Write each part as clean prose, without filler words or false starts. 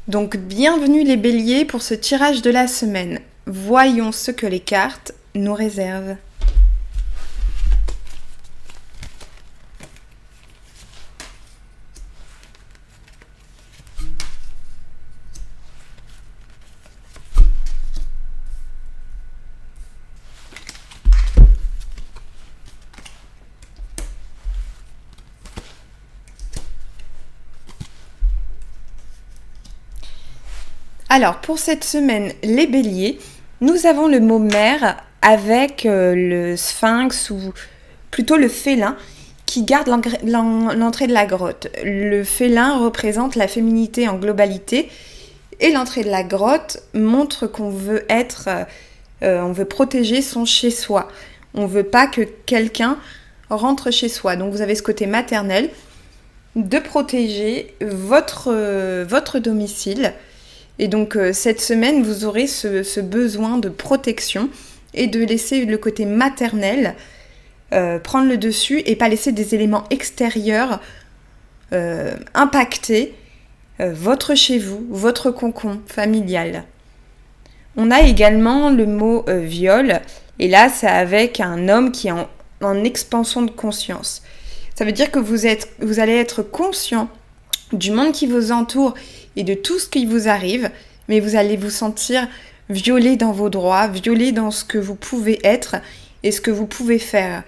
Donc bienvenue les béliers pour ce tirage de la semaine. Voyons ce que les cartes nous réservent. Alors, pour cette semaine, les béliers, nous avons le mot mère avec le sphinx ou plutôt le félin qui garde l'entrée de la grotte. Le félin représente la féminité en globalité et l'entrée de la grotte montre qu'on veut on veut protéger son chez-soi. On ne veut pas que quelqu'un rentre chez soi. Donc vous avez ce côté maternel de protéger votre domicile. Et donc cette semaine, vous aurez ce besoin de protection et de laisser le côté maternel prendre le dessus et pas laisser des éléments extérieurs impacter votre chez vous, votre cocon familial. On a également le mot viol, et là c'est avec un homme qui est en expansion de conscience. Ça veut dire que vous allez être conscient du monde qui vous entoure et de tout ce qui vous arrive, mais vous allez vous sentir violé dans vos droits, violé dans ce que vous pouvez être et ce que vous pouvez faire.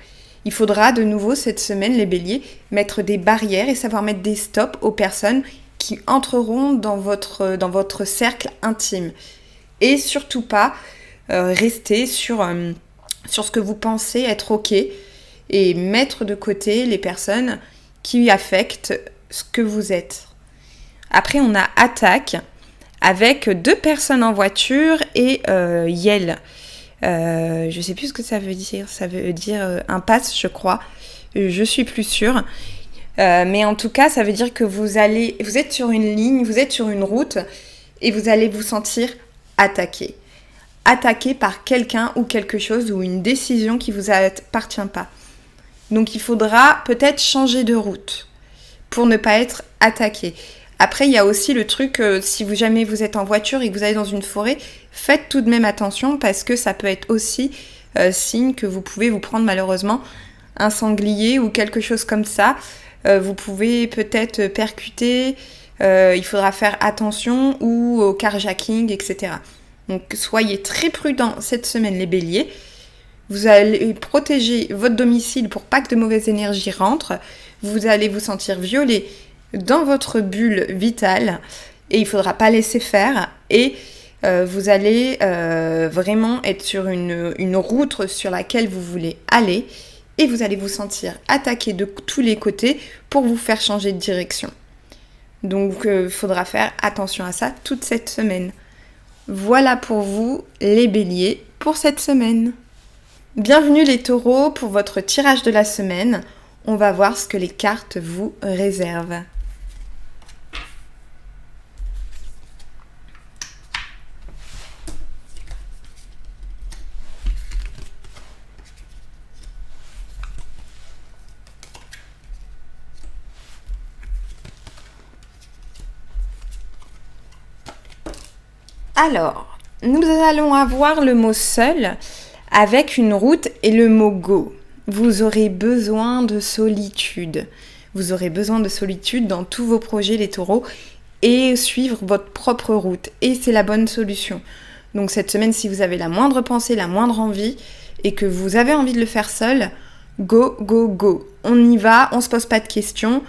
Il faudra de nouveau cette semaine, les béliers, mettre des barrières et savoir mettre des stops aux personnes qui entreront dans votre cercle intime. Et surtout pas rester sur ce que vous pensez être ok et mettre de côté les personnes qui affectent ce que vous êtes. Après, on a attaque avec 2 personnes en voiture et yell. Je sais plus ce que ça veut dire. Ça veut dire impasse, je crois. Je suis plus sûre. Mais en tout cas, ça veut dire que vous êtes sur une ligne, vous êtes sur une route et vous allez vous sentir attaqué. Attaqué par quelqu'un ou quelque chose ou une décision qui ne vous appartient pas. Donc il faudra peut-être changer de route pour ne pas être attaqué. Après, il y a aussi le truc, si jamais vous êtes en voiture et que vous allez dans une forêt, faites tout de même attention parce que ça peut être aussi signe que vous pouvez vous prendre malheureusement un sanglier ou quelque chose comme ça. Vous pouvez peut-être percuter, il faudra faire attention ou au carjacking, etc. Donc soyez très prudents cette semaine les béliers. Vous allez protéger votre domicile pour pas que de mauvaises énergies rentrent. Vous allez vous sentir violé dans votre bulle vitale et il ne faudra pas laisser faire et vous allez vraiment être sur une route sur laquelle vous voulez aller et vous allez vous sentir attaqué de tous les côtés pour vous faire changer de direction. Donc il faudra faire attention à ça toute cette semaine. Voilà pour vous les béliers pour cette semaine. Bienvenue les taureaux pour votre tirage de la semaine. On va voir ce que les cartes vous réservent. Alors, nous allons avoir le mot seul avec une route et le mot go. Vous aurez besoin de solitude. Vous aurez besoin de solitude dans tous vos projets, les taureaux, et suivre votre propre route. Et c'est la bonne solution. Donc cette semaine, si vous avez la moindre pensée, la moindre envie, et que vous avez envie de le faire seul, go, go, go. On y va, on se pose pas de questions.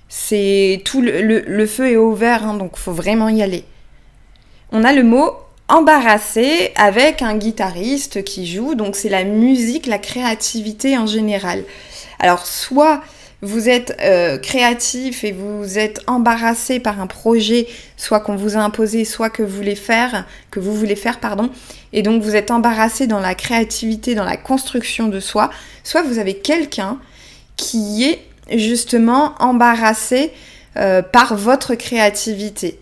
C'est tout le feu est au vert, hein, donc il faut vraiment y aller. On a le mot embarrassé avec un guitariste qui joue, donc c'est la musique, la créativité en général. Alors soit vous êtes créatif et vous êtes embarrassé par un projet, soit qu'on vous a imposé, soit que vous voulez faire, et donc vous êtes embarrassé dans la créativité, dans la construction de soi, soit vous avez quelqu'un qui est justement embarrassé par votre créativité.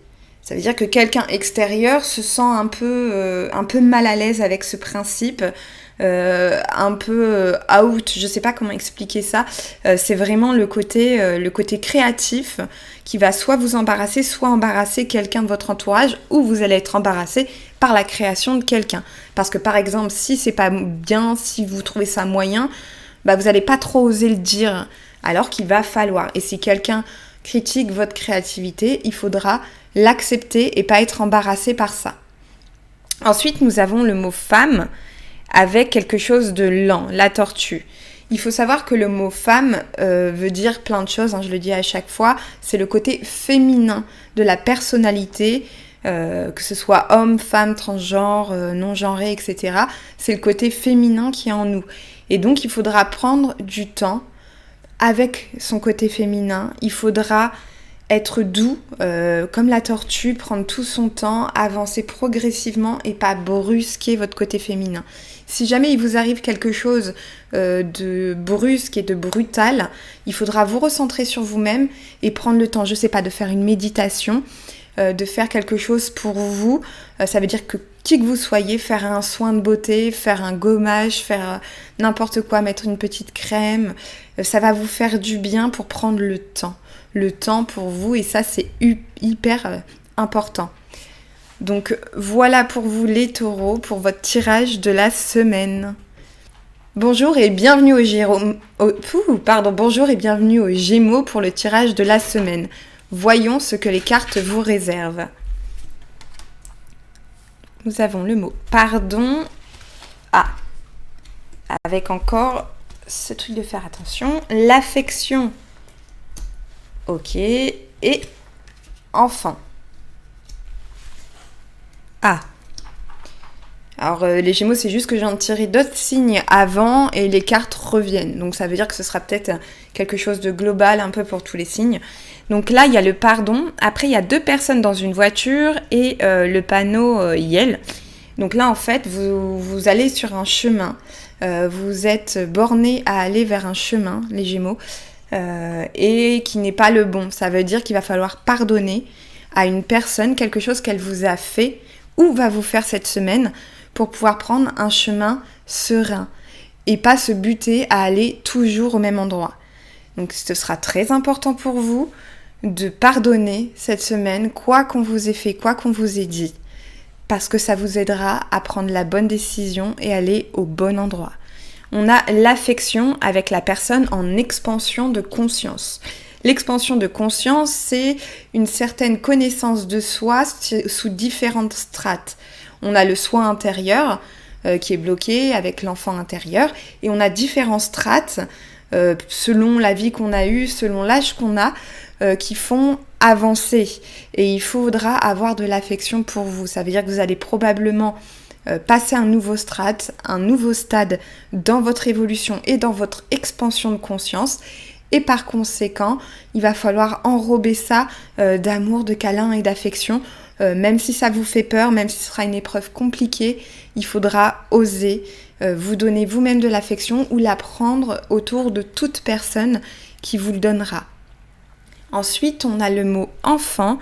Ça veut dire que quelqu'un extérieur se sent un peu mal à l'aise avec ce principe un peu out, je sais pas comment expliquer ça. C'est vraiment le côté créatif qui va soit vous embarrasser, soit embarrasser quelqu'un de votre entourage, ou vous allez être embarrassé par la création de quelqu'un. Parce que par exemple, si c'est pas bien, si vous trouvez ça moyen, vous n'allez pas trop oser le dire, alors qu'il va falloir. Et si quelqu'un critique votre créativité, il faudra l'accepter et pas être embarrassé par ça. Ensuite, nous avons le mot femme avec quelque chose de lent, la tortue. Il faut savoir que le mot femme veut dire plein de choses, je le dis à chaque fois, c'est le côté féminin de la personnalité, que ce soit homme, femme, transgenre, non-genré, etc. C'est le côté féminin qui est en nous. Et donc, il faudra prendre du temps avec son côté féminin. Il faudra être doux, comme la tortue, prendre tout son temps, avancer progressivement et pas brusquer votre côté féminin. Si jamais il vous arrive quelque chose de brusque et de brutal, il faudra vous recentrer sur vous-même et prendre le temps, je sais pas, de faire une méditation, de faire quelque chose pour vous. Ça veut dire que qui que vous soyez, faire un soin de beauté, faire un gommage, faire n'importe quoi, mettre une petite crème, ça va vous faire du bien pour prendre le temps pour vous, et ça c'est hyper important. Donc voilà pour vous les taureaux, pour votre tirage de la semaine. Bonjour et bienvenue bonjour et bienvenue aux Gémeaux pour le tirage de la semaine. Voyons ce que les cartes vous réservent. Nous avons le mot pardon. Avec encore ce truc de faire attention. L'affection. Ok. Et enfant. Alors les Gémeaux, c'est juste que j'ai tiré d'autres signes avant et les cartes reviennent. Donc ça veut dire que ce sera peut-être quelque chose de global un peu pour tous les signes. Donc là, il y a le pardon. Après, il y a 2 personnes dans une voiture et le panneau Yel. Donc là, en fait, vous allez sur un chemin. Vous êtes borné à aller vers un chemin, les Gémeaux, et qui n'est pas le bon. Ça veut dire qu'il va falloir pardonner à une personne quelque chose qu'elle vous a fait ou va vous faire cette semaine pour pouvoir prendre un chemin serein et pas se buter à aller toujours au même endroit. Donc ce sera très important pour vous de pardonner cette semaine, quoi qu'on vous ait fait, quoi qu'on vous ait dit, parce que ça vous aidera à prendre la bonne décision et aller au bon endroit. On a l'affection avec la personne en expansion de conscience. L'expansion de conscience, c'est une certaine connaissance de soi sous différentes strates. On a le soi intérieur qui est bloqué avec l'enfant intérieur, et on a différents strates selon la vie qu'on a eue, selon l'âge qu'on a, qui font avancer. Et il faudra avoir de l'affection pour vous. Ça veut dire que vous allez probablement passer un nouveau stade dans votre évolution et dans votre expansion de conscience. Et par conséquent, il va falloir enrober ça d'amour, de câlin et d'affection. Même si ça vous fait peur, même si ce sera une épreuve compliquée, il faudra oser vous donner vous-même de l'affection ou la prendre autour de toute personne qui vous le donnera. Ensuite, on a le mot enfant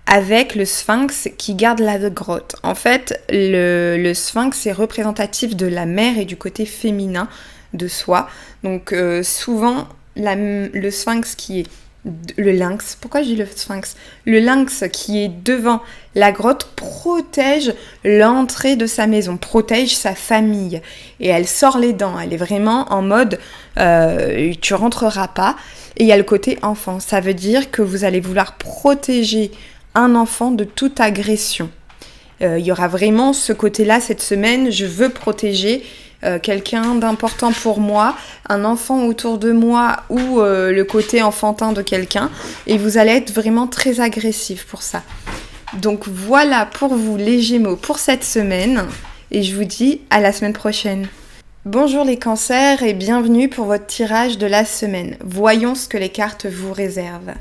avec le sphinx qui garde la grotte. En fait, le sphinx est représentatif de la mère et du côté féminin de soi. Donc souvent, le sphinx qui est le lynx, pourquoi je dis le sphinx ? Le lynx qui est devant la grotte protège l'entrée de sa maison, protège sa famille, et elle sort les dents, elle est vraiment en mode tu rentreras pas. Et il y a le côté enfant, ça veut dire que vous allez vouloir protéger un enfant de toute agression. Il y aura vraiment ce côté-là cette semaine, je veux protéger quelqu'un d'important pour moi, un enfant autour de moi ou le côté enfantin de quelqu'un, et vous allez être vraiment très agressif pour ça. Donc voilà pour vous les Gémeaux pour cette semaine, et je vous dis à la semaine prochaine. Bonjour les cancers et bienvenue pour votre tirage de la semaine. Voyons ce que les cartes vous réservent.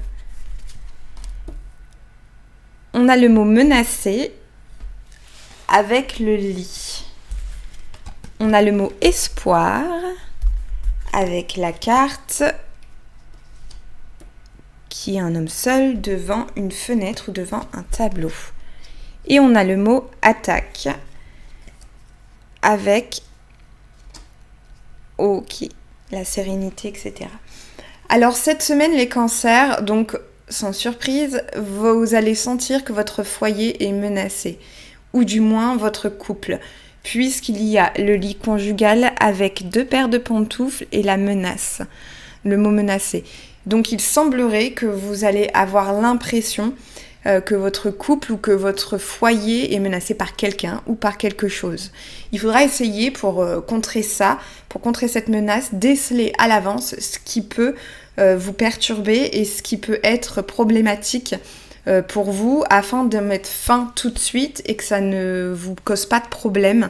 On a le mot menacé avec le lit. On a le mot espoir avec la carte qui est un homme seul devant une fenêtre ou devant un tableau. Et on a le mot attaque avec Ok, la sérénité, etc. Alors cette semaine, les cancers, donc sans surprise, vous allez sentir que votre foyer est menacé, ou du moins votre couple, puisqu'il y a le lit conjugal avec 2 paires de pantoufles et la menace, le mot menacé. Donc il semblerait que vous allez avoir l'impression que votre couple ou que votre foyer est menacé par quelqu'un ou par quelque chose. Il faudra essayer pour contrer ça, pour contrer cette menace, déceler à l'avance ce qui peut vous perturber et ce qui peut être problématique pour vous afin de mettre fin tout de suite et que ça ne vous cause pas de problème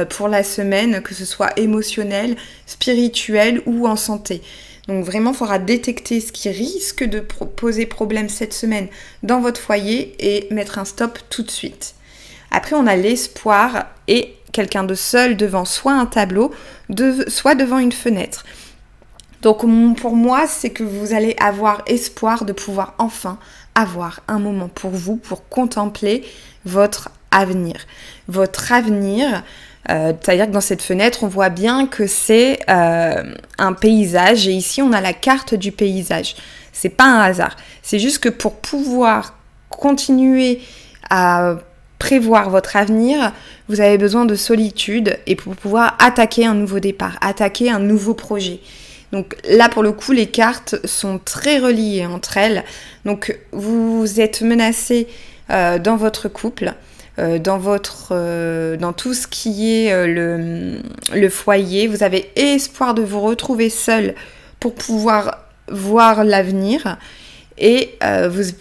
pour la semaine, que ce soit émotionnel, spirituel ou en santé. Donc vraiment, il faudra détecter ce qui risque de poser problème cette semaine dans votre foyer et mettre un stop tout de suite. Après, on a l'espoir et quelqu'un de seul devant soit un tableau, soit devant une fenêtre. Donc pour moi, c'est que vous allez avoir espoir de pouvoir enfin avoir un moment pour vous, pour contempler votre avenir. Votre avenir, c'est-à-dire que dans cette fenêtre, on voit bien que c'est un paysage et ici, on a la carte du paysage. C'est pas un hasard. C'est juste que pour pouvoir continuer à prévoir votre avenir, vous avez besoin de solitude et pour pouvoir attaquer un nouveau départ, attaquer un nouveau projet. Donc là, pour le coup, les cartes sont très reliées entre elles. Donc vous êtes menacé dans votre couple, dans tout ce qui est le foyer. Vous avez espoir de vous retrouver seul pour pouvoir voir l'avenir. Et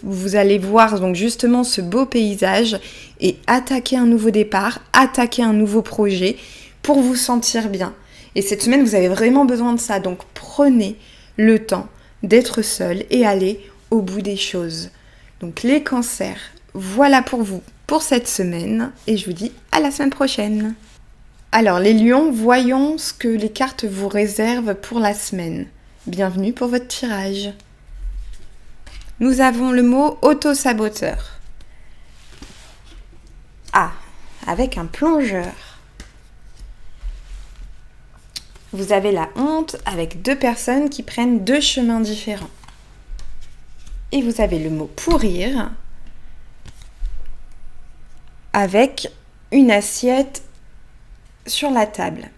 vous allez voir donc justement ce beau paysage et attaquer un nouveau départ, attaquer un nouveau projet pour vous sentir bien. Et cette semaine, vous avez vraiment besoin de ça. Donc, prenez le temps d'être seul et allez au bout des choses. Donc, les cancers, voilà pour vous pour cette semaine. Et je vous dis à la semaine prochaine. Alors, les lions, voyons ce que les cartes vous réservent pour la semaine. Bienvenue pour votre tirage. Nous avons le mot auto-saboteur. Ah, avec un plongeur. Vous avez la honte avec 2 personnes qui prennent 2 chemins différents. Et vous avez le mot pourrir avec une assiette sur la table.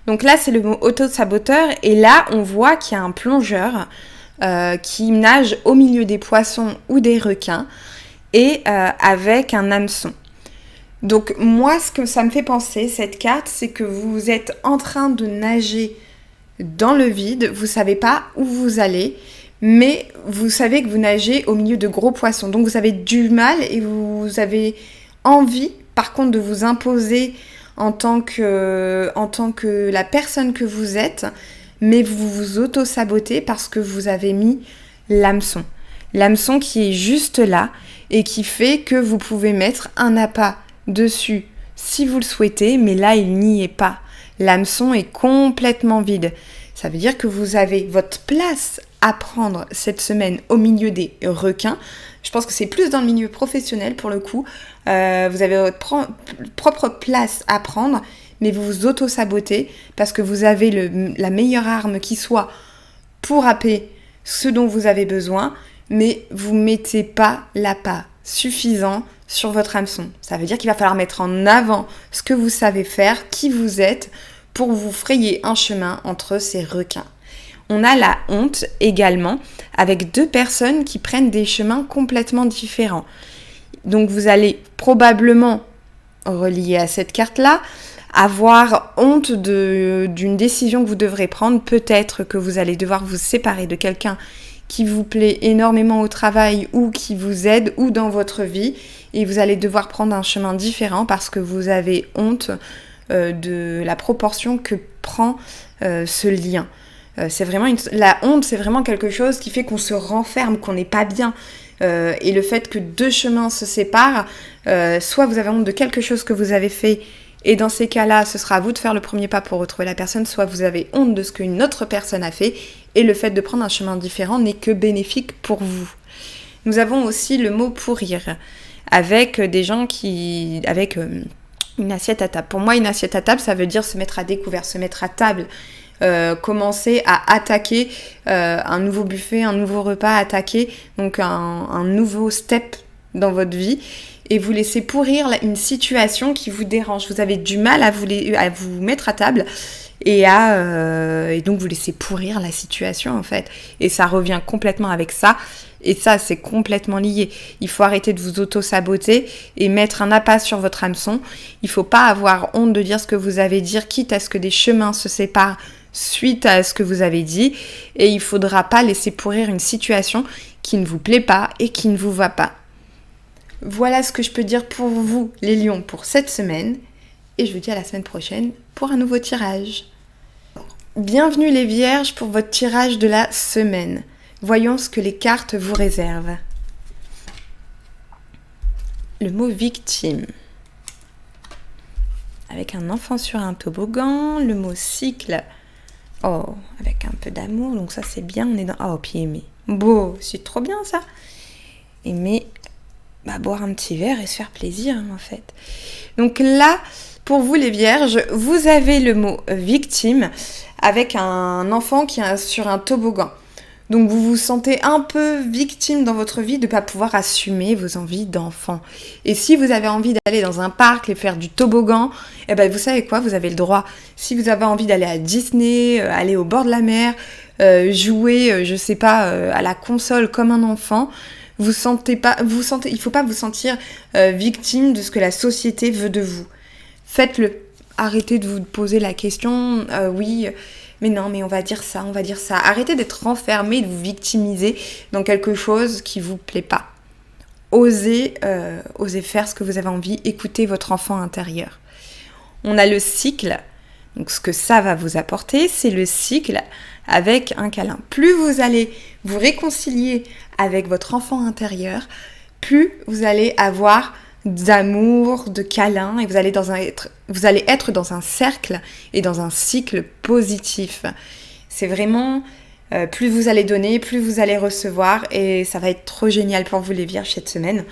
Donc là, c'est le mot auto-saboteur. Et là, on voit qu'il y a un plongeur qui nage au milieu des poissons ou des requins et avec un hameçon. Donc moi, ce que ça me fait penser, cette carte, c'est que vous êtes en train de nager dans le vide, vous ne savez pas où vous allez, mais vous savez que vous nagez au milieu de gros poissons. Donc vous avez du mal et vous avez envie, par contre, de vous imposer en tant que la personne que vous êtes, mais vous vous auto-sabotez parce que vous avez mis l'hameçon. L'hameçon qui est juste là et qui fait que vous pouvez mettre un appât dessus si vous le souhaitez, mais là il n'y est pas. L'hameçon est complètement vide. Ça veut dire que vous avez votre place à prendre cette semaine au milieu des requins. Je pense que c'est plus dans le milieu professionnel pour le coup. Vous avez votre propre place à prendre, mais vous vous auto-sabotez parce que vous avez la meilleure arme qui soit pour happer ce dont vous avez besoin, mais vous ne mettez pas l'appât suffisant sur votre hameçon. Ça veut dire qu'il va falloir mettre en avant ce que vous savez faire, qui vous êtes, pour vous frayer un chemin entre ces requins. On a la honte également, avec 2 personnes qui prennent des chemins complètement différents. Donc vous allez probablement, relié à cette carte-là, avoir honte d'une décision que vous devrez prendre. Peut-être que vous allez devoir vous séparer de quelqu'un qui vous plaît énormément au travail ou qui vous aide ou dans votre vie, et vous allez devoir prendre un chemin différent parce que vous avez honte de la proportion que prend ce lien. C'est vraiment la honte, c'est vraiment quelque chose qui fait qu'on se renferme, qu'on n'est pas bien. Et le fait que 2 chemins se séparent, soit vous avez honte de quelque chose que vous avez fait, et dans ces cas-là, ce sera à vous de faire le premier pas pour retrouver la personne, soit vous avez honte de ce qu'une autre personne a fait, et le fait de prendre un chemin différent n'est que bénéfique pour vous. Nous avons aussi le mot pourrir, avec des gens avec Une assiette à table. Pour moi, une assiette à table, ça veut dire se mettre à découvert, se mettre à table. Commencer à attaquer un nouveau buffet, un nouveau repas, attaquer donc un nouveau step dans votre vie et vous laissez pourrir une situation qui vous dérange. Vous avez du mal à vous mettre à table et donc vous laissez pourrir la situation en fait. Et ça revient complètement avec ça. Et ça, c'est complètement lié. Il faut arrêter de vous auto-saboter et mettre un appât sur votre hameçon. Il ne faut pas avoir honte de dire ce que vous avez dit, quitte à ce que des chemins se séparent suite à ce que vous avez dit. Et il ne faudra pas laisser pourrir une situation qui ne vous plaît pas et qui ne vous va pas. Voilà ce que je peux dire pour vous, les lions, pour cette semaine. Et je vous dis à la semaine prochaine pour un nouveau tirage. Bienvenue les vierges pour votre tirage de la semaine. Voyons ce que les cartes vous réservent. Le mot victime. Avec un enfant sur un toboggan. Le mot cycle. Oh, avec un peu d'amour. Donc ça c'est bien. On est dans... Oh, puis aimer. Beau, c'est trop bien ça. Aimer, boire un petit verre et se faire plaisir en fait. Donc là, pour vous les vierges, vous avez le mot victime avec un enfant qui est sur un toboggan. Donc vous vous sentez un peu victime dans votre vie de ne pas pouvoir assumer vos envies d'enfant. Et si vous avez envie d'aller dans un parc et faire du toboggan, vous savez quoi, vous avez le droit. Si vous avez envie d'aller à Disney, aller au bord de la mer, jouer, à la console comme un enfant, il ne faut pas vous sentir victime de ce que la société veut de vous. Faites-le. Arrêtez de vous poser la question, oui... Mais non, mais on va dire ça. Arrêtez d'être renfermé, de vous victimiser dans quelque chose qui ne vous plaît pas. Osez faire ce que vous avez envie, écoutez votre enfant intérieur. On a le cycle, donc ce que ça va vous apporter, c'est le cycle avec un câlin. Plus vous allez vous réconcilier avec votre enfant intérieur, plus vous allez avoir d'amour, de câlin, et vous allez être dans un cercle et dans un cycle positif. C'est vraiment, plus vous allez donner, plus vous allez recevoir, et ça va être trop génial pour vous les vierges cette semaine.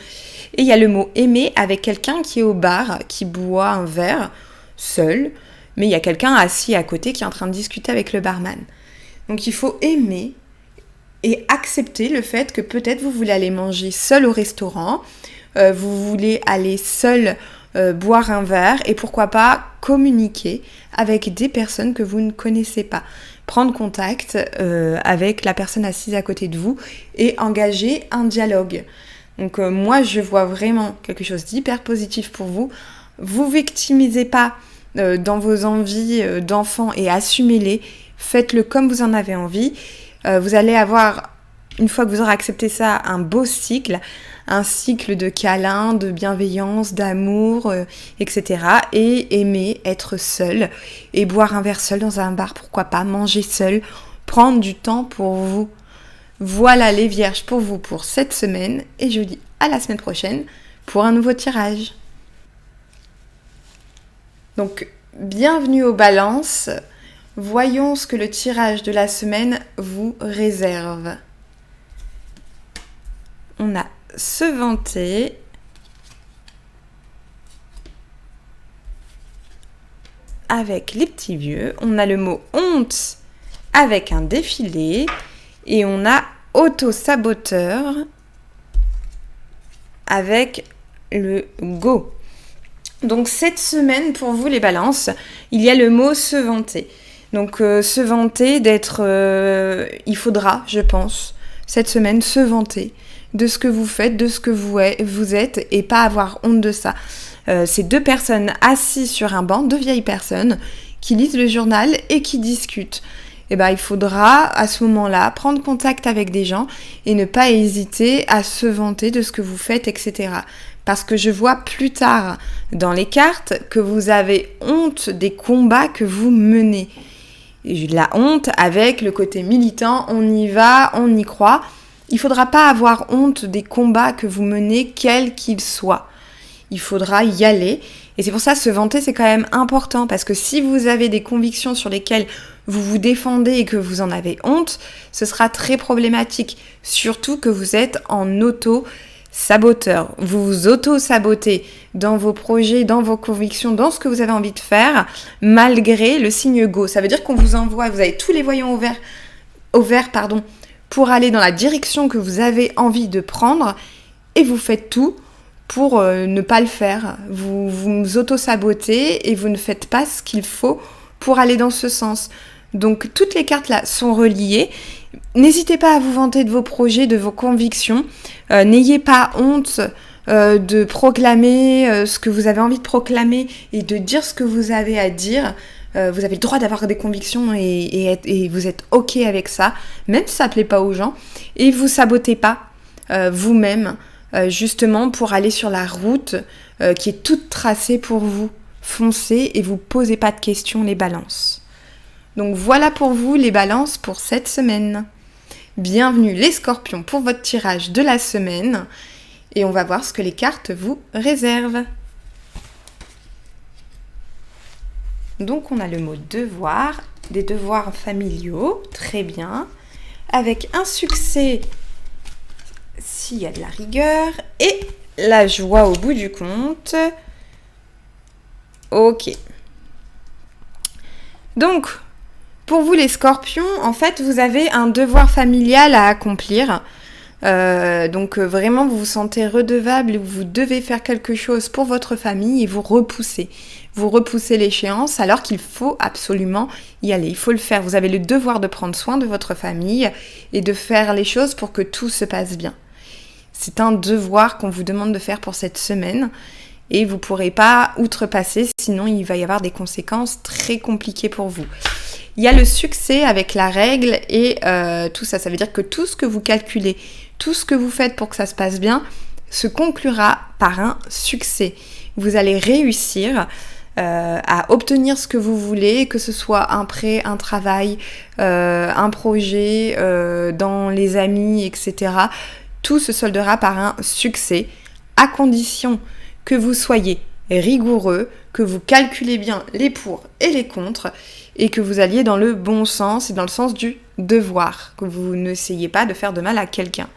Et il y a le mot aimer avec quelqu'un qui est au bar, qui boit un verre, seul, mais il y a quelqu'un assis à côté qui est en train de discuter avec le barman. Donc il faut aimer et accepter le fait que peut-être vous voulez aller manger seul au restaurant, vous voulez aller seul boire un verre et pourquoi pas communiquer avec des personnes que vous ne connaissez pas. Prendre contact avec la personne assise à côté de vous et engager un dialogue. Donc moi je vois vraiment quelque chose d'hyper positif pour vous. Vous victimisez pas dans vos envies d'enfant et assumez-les. Faites-le comme vous en avez envie. Vous allez avoir, une fois que vous aurez accepté ça, un beau cycle. Un cycle de câlins, de bienveillance, d'amour, etc. Et aimer être seul et boire un verre seul dans un bar, pourquoi pas, manger seul, prendre du temps pour vous. Voilà les vierges pour vous pour cette semaine et je vous dis à la semaine prochaine pour un nouveau tirage. Donc, bienvenue aux balances. Voyons ce que le tirage de la semaine vous réserve. On a se vanter, avec les petits vieux, on a le mot honte avec un défilé et on a auto-saboteur avec le go. Donc cette semaine pour vous les balances, il y a le mot se vanter. Donc se vanter d'être, il faudra, je pense, cette semaine se vanter de ce que vous faites, de ce que vous êtes et pas avoir honte de ça. C'est deux personnes assises sur un banc, deux vieilles personnes qui lisent le journal et qui discutent. Et il faudra à ce moment-là prendre contact avec des gens et ne pas hésiter à se vanter de ce que vous faites, etc. Parce que je vois plus tard dans les cartes que vous avez honte des combats que vous menez. La honte avec le côté militant, on y va, on y croit. Il ne faudra pas avoir honte des combats que vous menez, quels qu'ils soient. Il faudra y aller. Et c'est pour ça, se vanter, c'est quand même important. Parce que si vous avez des convictions sur lesquelles vous vous défendez et que vous en avez honte, ce sera très problématique. Surtout que vous êtes en saboteur, vous vous auto-sabotez dans vos projets, dans vos convictions, dans ce que vous avez envie de faire, malgré le signe go. Ça veut dire qu'on vous envoie, vous avez tous les voyants au vert, pour aller dans la direction que vous avez envie de prendre, et vous faites tout pour ne pas le faire. Vous vous auto-sabotez et vous ne faites pas ce qu'il faut pour aller dans ce sens. Donc toutes les cartes là sont reliées. N'hésitez pas à vous vanter de vos projets, de vos convictions. N'ayez pas honte de proclamer ce que vous avez envie de proclamer et de dire ce que vous avez à dire. Vous avez le droit d'avoir des convictions et vous êtes OK avec ça, même si ça ne plaît pas aux gens. Et vous sabotez pas vous-même, justement pour aller sur la route qui est toute tracée pour vous. Foncez et vous posez pas de questions, les balances. Donc voilà pour vous les balances pour cette semaine. Bienvenue les scorpions pour votre tirage de la semaine. Et on va voir ce que les cartes vous réservent. Donc on a le mot devoir, des devoirs familiaux, très bien. Avec un succès s'il y a de la rigueur et la joie au bout du compte. Ok. Donc, pour vous les scorpions, en fait, vous avez un devoir familial à accomplir. Donc vraiment, vous vous sentez redevable, vous devez faire quelque chose pour votre famille et vous repoussez. Vous repoussez l'échéance alors qu'il faut absolument y aller. Il faut le faire. Vous avez le devoir de prendre soin de votre famille et de faire les choses pour que tout se passe bien. C'est un devoir qu'on vous demande de faire pour cette semaine. Et vous ne pourrez pas outrepasser, sinon il va y avoir des conséquences très compliquées pour vous. Il y a le succès avec la règle et tout ça. Ça veut dire que tout ce que vous calculez, tout ce que vous faites pour que ça se passe bien, se conclura par un succès. Vous allez réussir à obtenir ce que vous voulez, que ce soit un prêt, un travail, un projet, dans les amis, etc. Tout se soldera par un succès, à condition que vous soyez rigoureux, que vous calculez bien les pour et les contre, et que vous alliez dans le bon sens et dans le sens du devoir, que vous n'essayez pas de faire de mal à quelqu'un.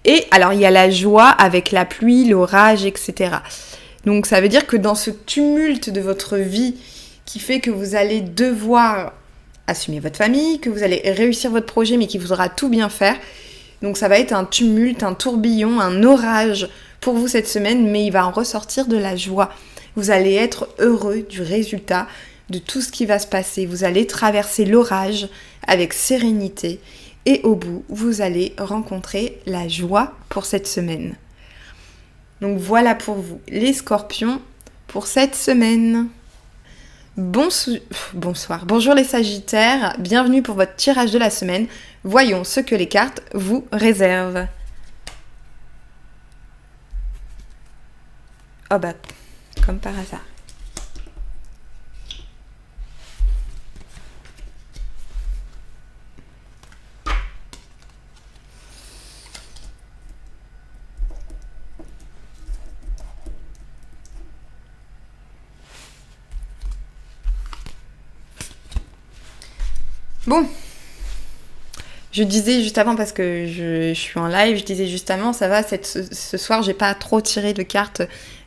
Et alors il y a la joie avec la pluie, l'orage, etc. Donc ça veut dire que dans ce tumulte de votre vie qui fait que vous allez devoir assumer votre famille, que vous allez réussir votre projet mais qui vous aura tout bien faire, donc ça va être un tumulte, un tourbillon, un orage pour vous cette semaine, mais il va en ressortir de la joie. Vous allez être heureux du résultat, de tout ce qui va se passer. Vous allez traverser l'orage avec sérénité et au bout, vous allez rencontrer la joie pour cette semaine. Donc voilà pour vous, les scorpions, pour cette semaine. Bonsoir, bonjour les sagittaires, bienvenue pour votre tirage de la semaine. Voyons ce que les cartes vous réservent. Oh bah, comme par hasard. Bon, je disais juste avant, parce que je suis en live, je disais juste avant, ça va, ce soir, j'ai pas trop tiré de cartes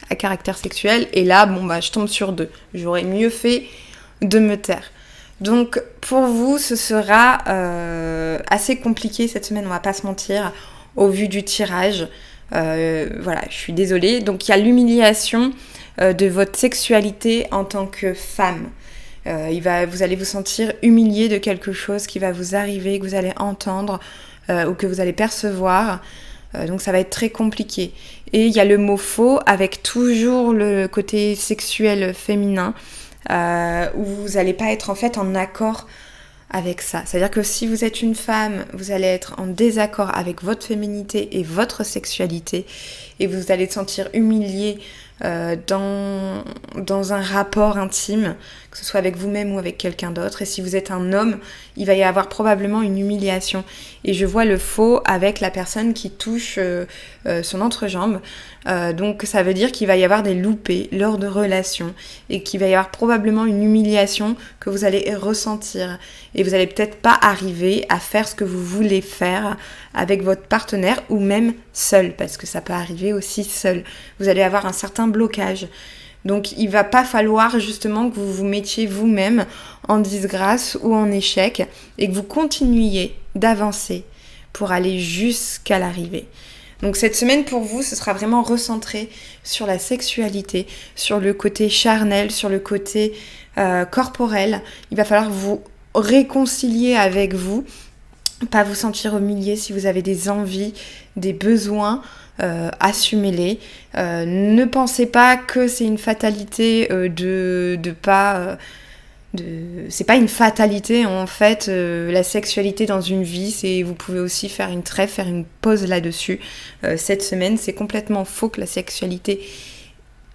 à caractère sexuel. Et là, je tombe sur 2. J'aurais mieux fait de me taire. Donc, pour vous, ce sera assez compliqué cette semaine, on va pas se mentir, au vu du tirage. Voilà, je suis désolée. Donc, il y a l'humiliation de votre sexualité en tant que femme. Vous allez vous sentir humilié de quelque chose qui va vous arriver, que vous allez entendre ou que vous allez percevoir. Donc ça va être très compliqué. Et il y a le mot faux avec toujours le côté sexuel féminin où vous n'allez pas être en fait en accord avec ça. C'est-à-dire que si vous êtes une femme, vous allez être en désaccord avec votre féminité et votre sexualité et vous allez se sentir humilié dans un rapport intime, que ce soit avec vous-même ou avec quelqu'un d'autre. Et si vous êtes un homme, il va y avoir probablement une humiliation. Et je vois le faux avec la personne qui touche son entrejambe. Donc ça veut dire qu'il va y avoir des loupés lors de relations et qu'il va y avoir probablement une humiliation que vous allez ressentir. Et vous n'allez peut-être pas arriver à faire ce que vous voulez faire avec votre partenaire ou même seul, parce que ça peut arriver aussi seul. Vous allez avoir un certain blocage. Donc il va pas falloir justement que vous vous mettiez vous-même en disgrâce ou en échec et que vous continuiez d'avancer pour aller jusqu'à l'arrivée. Donc cette semaine pour vous, ce sera vraiment recentré sur la sexualité, sur le côté charnel, sur le côté corporel. Il va falloir vous réconcilier avec vous, pas vous sentir humilié si vous avez des envies, des besoins, assumez-les. Ne pensez pas que c'est une fatalité c'est pas une fatalité en fait, la sexualité dans une vie, vous pouvez aussi faire une trêve, faire une pause là-dessus. Cette semaine, c'est complètement faux que la sexualité,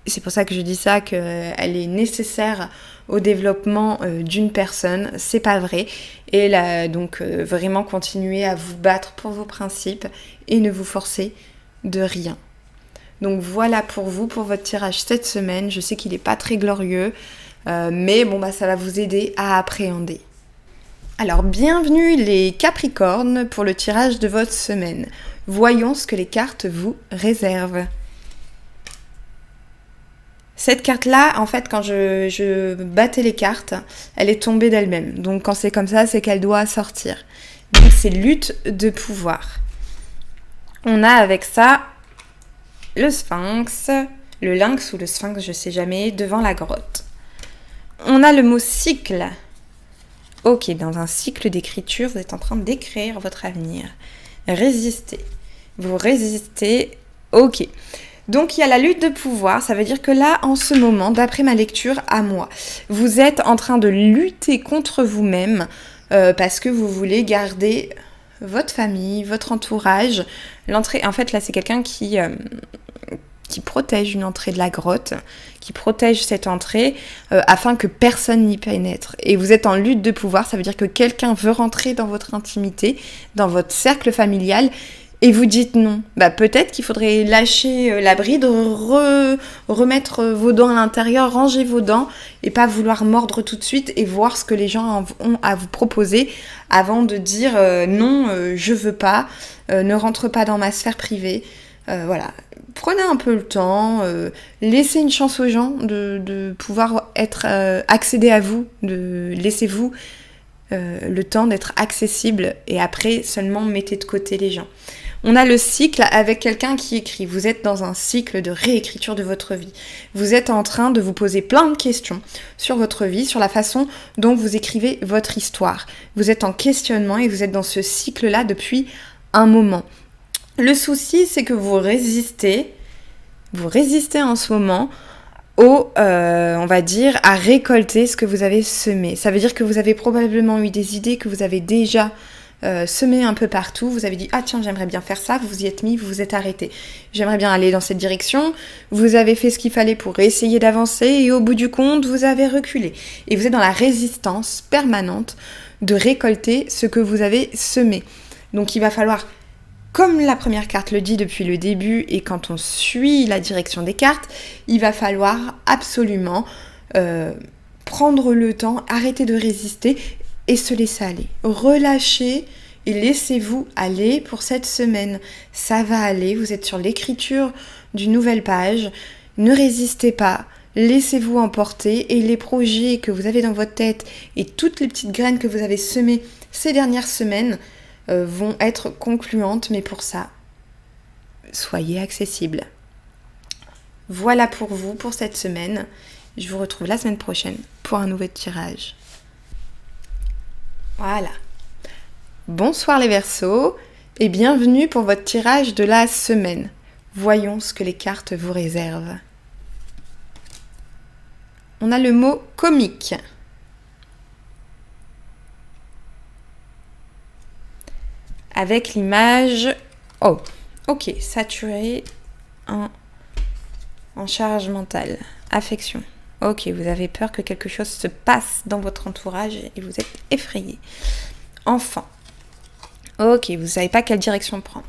c'est pour ça que je dis ça, qu'elle est nécessaire au développement d'une personne, c'est pas vrai. Et là, donc vraiment continuez à vous battre pour vos principes et ne vous forcez de rien. Donc voilà pour vous, pour votre tirage cette semaine. Je sais qu'il n'est pas très glorieux, mais bon ça va vous aider à appréhender. Alors bienvenue les Capricornes pour le tirage de votre semaine. Voyons ce que les cartes vous réservent. Cette carte-là, en fait, quand je battais les cartes, elle est tombée d'elle-même. Donc quand c'est comme ça, c'est qu'elle doit sortir. Donc c'est lutte de pouvoir. On a avec ça le sphinx, le lynx ou le sphinx, je sais jamais, devant la grotte. On a le mot cycle. Ok, dans un cycle d'écriture, vous êtes en train d'écrire votre avenir. Résister. Vous résistez. Ok. Donc il y a la lutte de pouvoir, ça veut dire que là, en ce moment, d'après ma lecture à moi, vous êtes en train de lutter contre vous-même parce que vous voulez garder votre famille, votre entourage. L'entrée, en fait, là, c'est quelqu'un qui protège une entrée de la grotte, qui protège cette entrée afin que personne n'y pénètre. Et vous êtes en lutte de pouvoir, ça veut dire que quelqu'un veut rentrer dans votre intimité, dans votre cercle familial, et vous dites non. Peut-être qu'il faudrait lâcher la bride, remettre vos dents à l'intérieur, ranger vos dents et pas vouloir mordre tout de suite et voir ce que les gens ont à vous proposer avant de dire non, je veux pas, ne rentre pas dans ma sphère privée. Voilà. Prenez un peu le temps, laissez une chance aux gens de pouvoir accéder à vous, laissez-vous le temps d'être accessible et après seulement mettez de côté les gens. On a le cycle avec quelqu'un qui écrit. Vous êtes dans un cycle de réécriture de votre vie. Vous êtes en train de vous poser plein de questions sur votre vie, sur la façon dont vous écrivez votre histoire. Vous êtes en questionnement et vous êtes dans ce cycle-là depuis un moment. Le souci, c'est que vous résistez en ce moment on va dire, à récolter ce que vous avez semé. Ça veut dire que vous avez probablement eu des idées que vous avez déjà semé un peu partout. Vous avez dit « Ah tiens, j'aimerais bien faire ça », vous vous y êtes mis, vous vous êtes arrêté. J'aimerais bien aller dans cette direction. Vous avez fait ce qu'il fallait pour essayer d'avancer et au bout du compte, vous avez reculé. Et vous êtes dans la résistance permanente de récolter ce que vous avez semé. Donc il va falloir, comme la première carte le dit depuis le début et quand on suit la direction des cartes, il va falloir absolument prendre le temps, arrêter de résister et se laisser aller. Relâchez et laissez-vous aller pour cette semaine. Ça va aller, vous êtes sur l'écriture d'une nouvelle page. Ne résistez pas, laissez-vous emporter et les projets que vous avez dans votre tête et toutes les petites graines que vous avez semées ces dernières semaines vont être concluantes, mais pour ça, soyez accessible. Voilà pour vous, pour cette semaine. Je vous retrouve la semaine prochaine pour un nouveau tirage. Voilà. Bonsoir les Verseaux et bienvenue pour votre tirage de la semaine. Voyons ce que les cartes vous réservent. On a le mot comique. Avec l'image, saturé en charge mentale, affection. Ok, vous avez peur que quelque chose se passe dans votre entourage et vous êtes effrayé. Enfant. Ok, vous ne savez pas quelle direction prendre.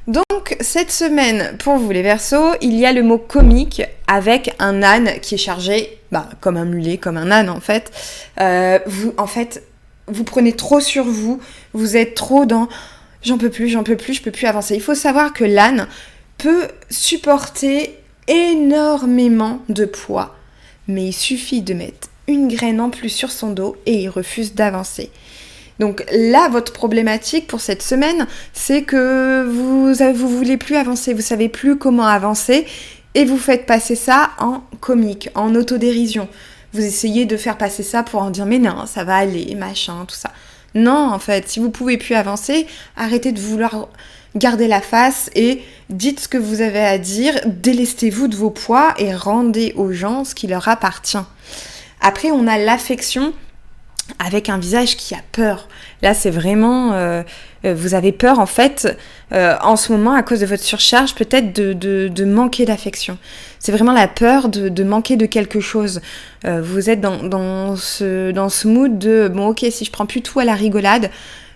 Donc, cette semaine, pour vous les Verseaux, il y a le mot comique avec un âne qui est chargé, comme un mulet, comme un âne en fait. Vous prenez trop sur vous, vous êtes trop dans j'en peux plus, je peux plus avancer. Il faut savoir que l'âne peut supporter énormément de poids, mais il suffit de mettre une graine en plus sur son dos et il refuse d'avancer. Donc là, votre problématique pour cette semaine, c'est que vous voulez plus avancer, vous savez plus comment avancer et vous faites passer ça en comique, en autodérision. Vous essayez de faire passer ça pour en dire mais non, ça va aller, machin, tout ça. Non, en fait, si vous pouvez plus avancer, arrêtez de vouloir garder la face et dites ce que vous avez à dire, délestez-vous de vos poids et rendez aux gens ce qui leur appartient. Après, on a l'affection avec un visage qui a peur. Là, c'est vraiment... vous avez peur, en fait, en ce moment, à cause de votre surcharge, peut-être de manquer d'affection. C'est vraiment la peur de manquer de quelque chose. Vous êtes dans ce mood de, bon, ok, si je prends plus tout à la rigolade,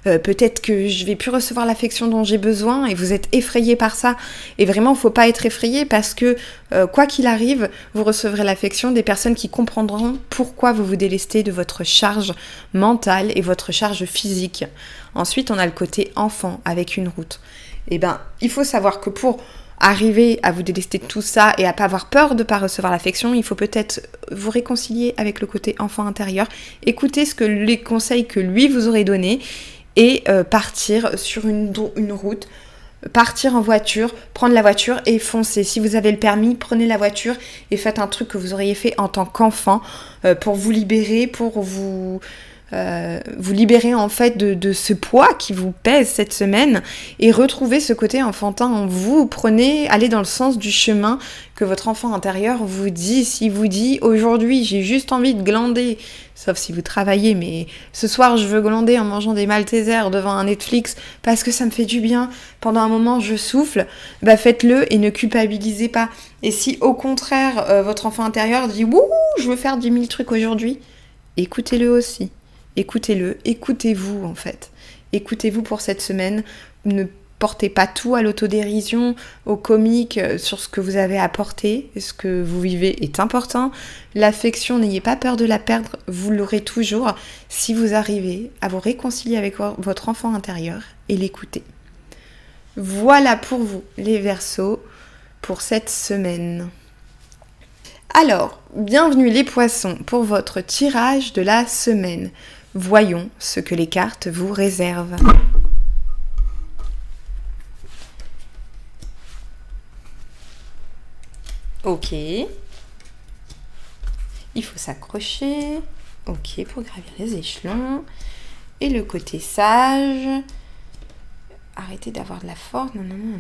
peut-être que je vais plus recevoir l'affection dont j'ai besoin et vous êtes effrayé par ça. Et vraiment, il ne faut pas être effrayé parce que quoi qu'il arrive, vous recevrez l'affection des personnes qui comprendront pourquoi vous vous délestez de votre charge mentale et votre charge physique. Ensuite, on a le côté enfant avec une route. Eh ben, il faut savoir que pour arriver à vous délester de tout ça et à pas avoir peur de pas recevoir l'affection, il faut peut-être vous réconcilier avec le côté enfant intérieur, écouter les conseils que lui vous aurait donnés et partir sur une route, partir en voiture, prendre la voiture et foncer. Si vous avez le permis, prenez la voiture et faites un truc que vous auriez fait en tant qu'enfant pour vous libérer, pour vous libérer en fait de ce poids qui vous pèse cette semaine et retrouver ce côté enfantin en vous. Allez dans le sens du chemin que votre enfant intérieur vous dit. S'il vous dit aujourd'hui j'ai juste envie de glander, sauf si vous travaillez, mais ce soir je veux glander en mangeant des Maltesers devant un Netflix parce que ça me fait du bien, pendant un moment je souffle, bah faites-le et ne culpabilisez pas. Et si au contraire votre enfant intérieur dit wouhou je veux faire 10 000 trucs aujourd'hui, écoutez-le aussi. Écoutez-le, écoutez-vous en fait. Écoutez-vous pour cette semaine. Ne portez pas tout à l'autodérision, au comique, sur ce que vous avez à porter. Ce que vous vivez est important. L'affection, n'ayez pas peur de la perdre. Vous l'aurez toujours si vous arrivez à vous réconcilier avec votre enfant intérieur et l'écouter. Voilà pour vous les Verseaux pour cette semaine. Alors, bienvenue les poissons pour votre tirage de la semaine. Voyons ce que les cartes vous réservent. Ok. Il faut s'accrocher. Ok, pour gravir les échelons. Et le côté sage. Arrêtez d'avoir de la force. Non.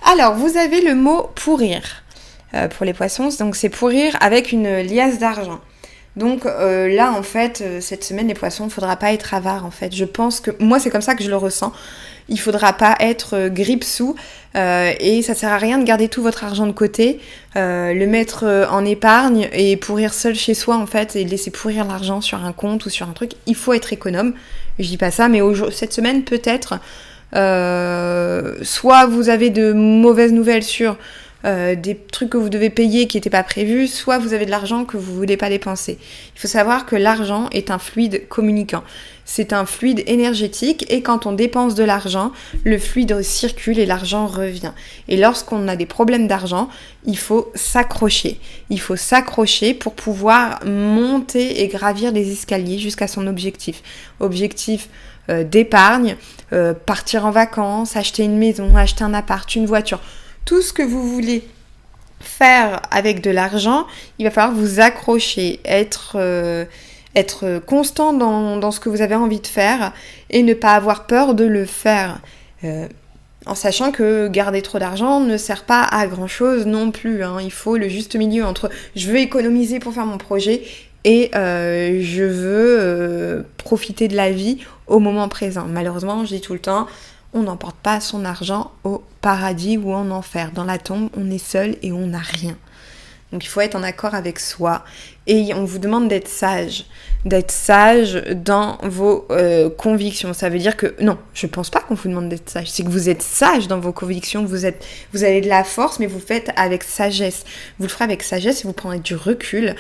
Alors, vous avez le mot pourrir. Pour les poissons, donc c'est pourrir avec une liasse d'argent. Donc là, en fait, cette semaine, les poissons, il ne faudra pas être avare, en fait. Je pense que, moi, c'est comme ça que je le ressens. Il ne faudra pas être grippe-sous et ça ne sert à rien de garder tout votre argent de côté, le mettre en épargne et pourrir seul chez soi, en fait, et laisser pourrir l'argent sur un compte ou sur un truc. Il faut être économe. Je dis pas ça, mais cette semaine, peut-être, soit vous avez de mauvaises nouvelles sur des trucs que vous devez payer qui n'étaient pas prévus, soit vous avez de l'argent que vous ne voulez pas dépenser. Il faut savoir que l'argent est un fluide communicant. C'est un fluide énergétique et quand on dépense de l'argent, le fluide circule et l'argent revient. Et lorsqu'on a des problèmes d'argent, il faut s'accrocher. Il faut s'accrocher pour pouvoir monter et gravir les escaliers jusqu'à son objectif. Objectif d'épargne, partir en vacances, acheter une maison, acheter un appart, une voiture. Tout ce que vous voulez faire avec de l'argent, il va falloir vous accrocher, être constant dans ce que vous avez envie de faire et ne pas avoir peur de le faire. En sachant que garder trop d'argent ne sert pas à grand chose non plus. Il faut le juste milieu entre je veux économiser pour faire mon projet et je veux profiter de la vie au moment présent. Malheureusement, je dis tout le temps, on n'emporte pas son argent au paradis ou en enfer. Dans la tombe, on est seul et on n'a rien. Donc il faut être en accord avec soi. Et on vous demande d'être sage dans vos convictions. Ça veut dire que, non, je ne pense pas qu'on vous demande d'être sage. C'est que vous êtes sage dans vos convictions. Vous avez de la force, mais vous le faites avec sagesse. Vous le ferez avec sagesse et vous prendrez du recul.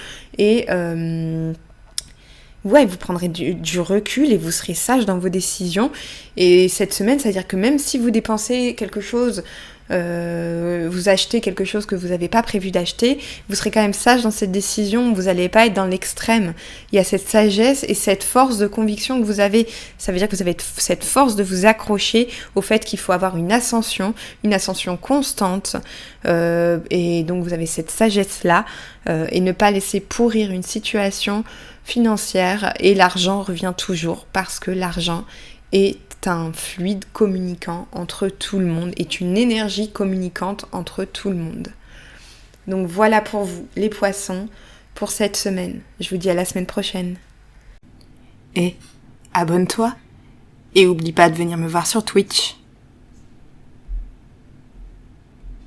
vous prendrez du recul et vous serez sage dans vos décisions. Et cette semaine, c'est-à-dire que même si vous dépensez quelque chose, vous achetez quelque chose que vous n'avez pas prévu d'acheter, vous serez quand même sage dans cette décision, vous n'allez pas être dans l'extrême. Il y a cette sagesse et cette force de conviction que vous avez. Ça veut dire que vous avez cette force de vous accrocher au fait qu'il faut avoir une ascension constante, et donc vous avez cette sagesse-là, et ne pas laisser pourrir une situation financière, et l'argent revient toujours parce que l'argent est un fluide communicant entre tout le monde, est une énergie communicante entre tout le monde. Donc voilà pour vous, les poissons, pour cette semaine. Je vous dis à la semaine prochaine. Et abonne-toi. Et oublie pas de venir me voir sur Twitch.